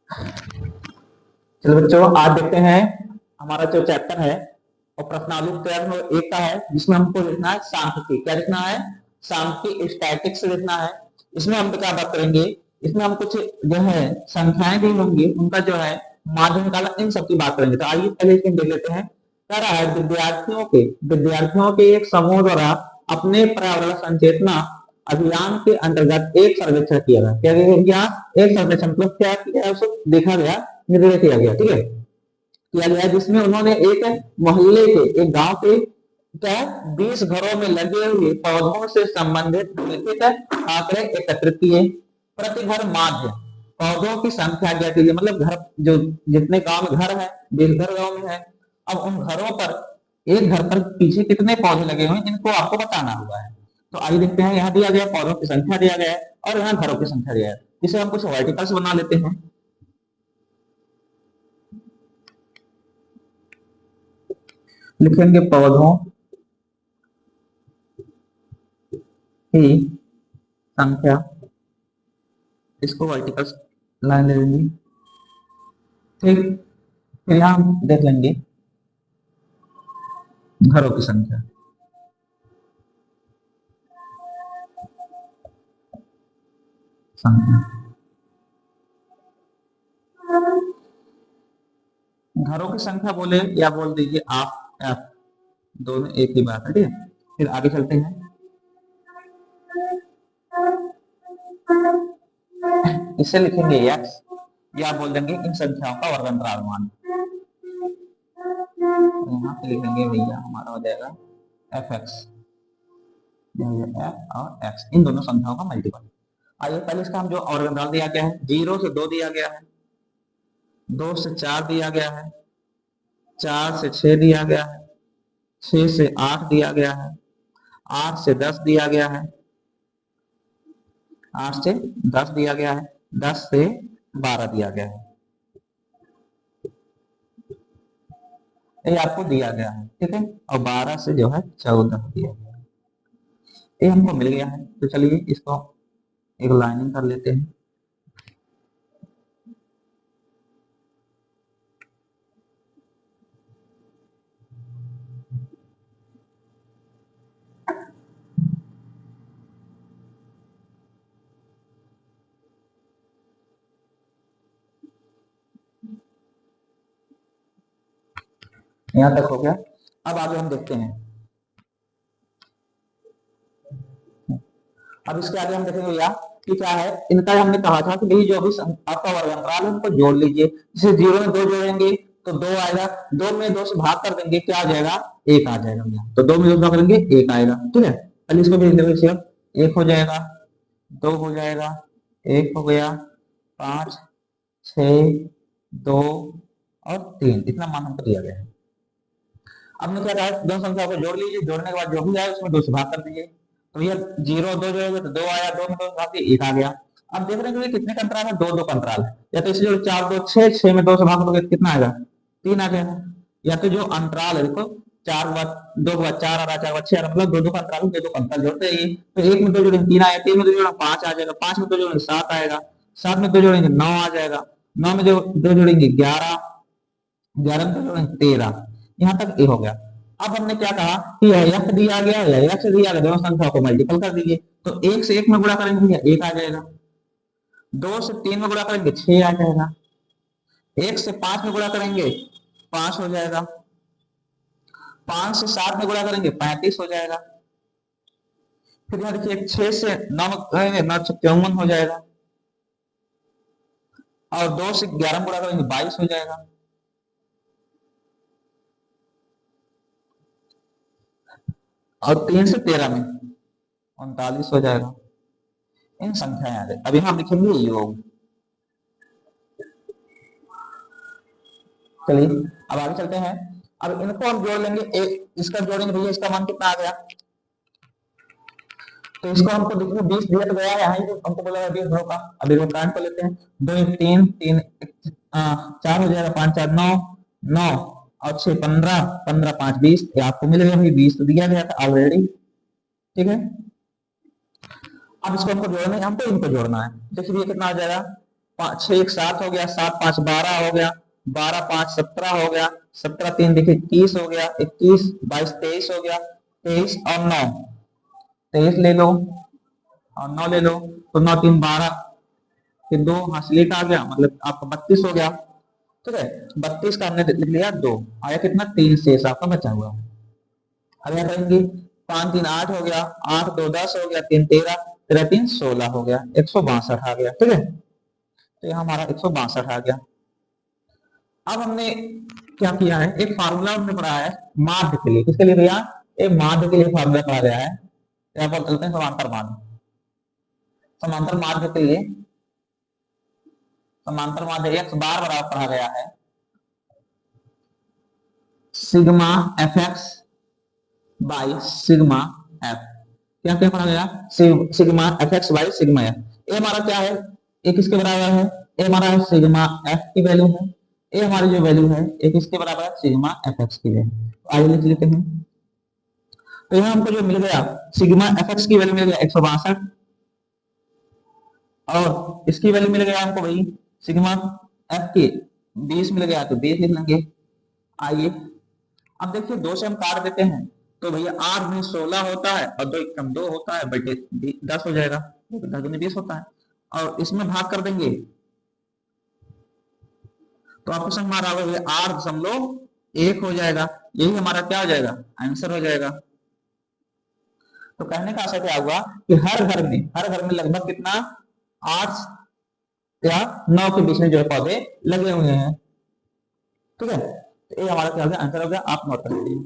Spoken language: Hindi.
चलो बच्चों, आज देखते हैं हमारा जो चैप्टर है और प्रश्नावली तैयार एक का है, जिसमें हमको लिखना है सांख्यिकी। क्या लिखना है? सांख्यिकी, स्टैटिक्स लिखना है। इसमें हम क्या बात करेंगे? इसमें हम कुछ जो है संख्याएं दी होंगी, उनका जो है माध्य निकालना, इन सब की बात करेंगे। तो आइए पहले इसमें देख लेते हैं। कह रहा है विद्यार्थियों के एक समूह द्वारा अपने पर्यावरण संचेतना अभियान के अंतर्गत एक सर्वेक्षण किया गया। क्या किया? एक सर्वेक्षण, मतलब क्या किया? उसको देखा गया, निर्णय किया गया। ठीक है, किया गया, जिसमें उन्होंने एक मोहल्ले के, एक गांव के क्या 20 घरों में लगे हुए पौधों से संबंधित लिखित आंकड़े एकत्रित किए। प्रति घर माध्य पौधों की संख्या ज्ञात कीजिए। मतलब घर, जो जितने गांव में घर है, 20 घर गांव में है, अब उन घरों पर, एक घर पर पीछे कितने पौधे लगे हुए हैं, इनको आपको बताना हुआ है। तो आइए देखते हैं। यहाँ दिया गया पौधों की संख्या दिया गया है और यहाँ घरों की संख्या दिया है। इसे हम कुछ वर्टिकल्स बना लेते हैं। लिखेंगे पौधों की संख्या, इसको वर्टिकल लाइन ले लेंगे। ठीक, फिर यहाँ हम देख लेंगे घरों की संख्या। घरों की संख्या बोले या बोल दीजिए आप एफ, दोनों एक ही बात है। ठीक है, फिर आगे चलते हैं। इसे लिखेंगे एक्स, या बोल देंगे इन संख्याओं का वर्गंतराल मान। यहाँ पे लिखेंगे भैया, हमारा हो जाएगा एफ एक्स, एफ और एक्स, इन दोनों संख्याओं का मल्टीपल। आइए पहले इसका हम जो वर्गंतराल दिया गया है, 0 से 2 दिया गया है, 2 से 4 दिया गया है, 4 से 6 दिया गया है, 6 से 8 दिया गया है, 8 से 10 दिया गया है, 8 से 10 दिया गया है, 10 से 12 दिया गया है। ये आपको दिया गया है। ठीक है, और 12 से जो है 14 दिया गया है। ये हमको मिल गया है। तो चलिए इसको एक लाइनिंग कर लेते हैं। यहां तक हो गया। अब आगे हम देखते हैं। अब इसके आगे हम देखेंगे भैया कि क्या है। इनका हमने कहा था कि भाई जो भी आपका वर्गंतराल है उनको जोड़ लीजिए। जैसे 0 में 2 जोड़ेंगे तो 2 आएगा, 2 में 2 से भाग कर देंगे, क्या आ जाएगा? 1 आ जाएगा भैया। तो 2 में 2 भाग करेंगे, 1 आएगा। ठीक है, पहले इसको भेज देंगे। सिर्फ 1 हो जाएगा, 2 हो जाएगा, 1 हो गया, 5, 6, 2 और 3, इतना मान हमको दिया गया है। अब मैं क्या कहा, दोनों संख्या को जोड़ लीजिए, जोड़ने के बाद जो भी आए उसमें 2 से भाग कर दीजिए। तो भैया 0 2 जोड़ेंगे तो 2 आया, 2 में 2 भाग दिए, 1 आ गया। अब देख रहे हैं कि कितने का अंतराल है? 2 2 का अंतराल है। या तो इसलिए 4 2 6, 6 में 2 से भाग दोगे कितना आएगा? 3 आ जाएगा। या तो जो अंतराल है, देखो 4 बार 2 बार 4 आ रहा, 4 बार 6 आ रहा, मतलब 2 2 का अंतराल, 2 2 का अंतराल जोड़ते रहिए। तो 1 में 2 जोड़ेंगे 3 आएगा, 3 में 2 जोड़ेंगे 5 आ जाएगा, 5 में 2 जोड़ेंगे 7 आएगा, 7 में 2 जोड़ेंगे 9 आ जाएगा, 9 में 2 जोड़ेंगे 11, 11 में 2 जोड़ेंगे 13। यहाँ तक ये हो गया। अब हमने क्या कहा कि यह दिया गया है, यह दिया गया, दोनों संख्याओं को मल्टीपल कर दीजिए। तो 1 से 1 में गुणा करेंगे भैया 1 आ जाएगा, 2 से 3 में गुणा करेंगे 6 आ जाएगा, 1 से 5 में गुणा करेंगे 5 हो जाएगा, 5 से 7 में गुणा करेंगे 35 हो जाएगा। फिर यहाँ देखिए 6 से 9 में करेंगे 9 से 54 हो जाएगा, और 2 से 11 में गुणा करेंगे 22 हो जाएगा। और 3 से 13 में 39 हो जाएगा। इन संख्याएं आ गई। अब यहाँ लिखेंगे योग। चलिए अब आगे चलते हैं। अब इनको हम जोड़ लेंगे, एक इसका जोड़ेंगे भैया, इसका मान कितना आ गया? तो इसको हमको देखिए 20 दिया तो गया है, हमको बोला 20 घरों का। अब एक काउंट कर लेते हैं। 2 1 3 3 4 हो जाएगा, 5 4 9 9 और 6 15 15 5 20। ये आपको मिलेगा भाई 20 तो दिया गया था ऑलरेडी। ठीक है, अब इसको हमको जोड़ना है, हमको इनको जोड़ना है। देखिए कितना आ जाएगा, पाँच 6 1 7 हो गया, 7 5 12 हो गया, 12 5 17 हो गया, 17 3 देखिए 21 हो गया, 21 22 23 हो गया, 23 और 9 23 ले लो और 9 ले लो, तो 9 3 12, फिर 2 हासिलेट आ गया, मतलब आपका 32 हो गया। ठीक है, 32 का हमने लिख लिया 2, आया कितना 3 शेष आपका बचा हुआ। अब यहाँ करेंगे 5 3 8 हो गया, 8 2 10 हो गया, 3 13, 13 3 16 हो गया, 162 आ गया। ठीक है, तो यहाँ हमारा 162 आ गया। अब हमने क्या किया है, एक फार्मूला हमने पढ़ा है माध्य के लिए। किसके लिए भैया, एक माध्य के लिए फार्मूला पढ़ा गया है, यहाँ पर चलते हैं समांतर माध्य। समांतर माध्य के लिए समांतर माध्य एक्स बार बराबर पढ़ा गया है sigma F X by sigma F. क्या क्या पढ़ा गया, sigma F X by sigma F. ए हमारा क्या है, ए किसके बराबर है, ए हमारा सिग्मा एफ की वैल्यू है, ए हमारी जो वैल्यू है ए किसके बराबर है, सिग्मा एफ एक्स की वैल्यू। आइए लिख लेते हैं। तो यहाँ हमको जो मिल गया सिग्मा एफ एक्स की वैल्यू मिल गया 162, और इसकी वैल्यू मिल गया हमको भाई सिग्मा एफ के 20 मिल गया, तो 20 लिख लेंगे। आइए अब देखिए 2 से हम काट देते हैं, तो भैया 8 में 16 होता है और 2 कम 2 होता है, बटे 10 हो जाएगा, 10 में 20 होता है, और इसमें भाग कर देंगे तो आपको समझ में आ रहा होगा 8.1 हो जाएगा। यही हमारा क्या हो जाएगा, आंसर हो जाएगा। तो कहने का आशा क्या हुआ कि हर घर में लगभग कितना 8 या 9 के बीच में जो है पौधे लगे हुए हैं। ठीक है, तो ये हमारा क्या हो गया, आंसर हो गया। आप नोट कर लीजिए।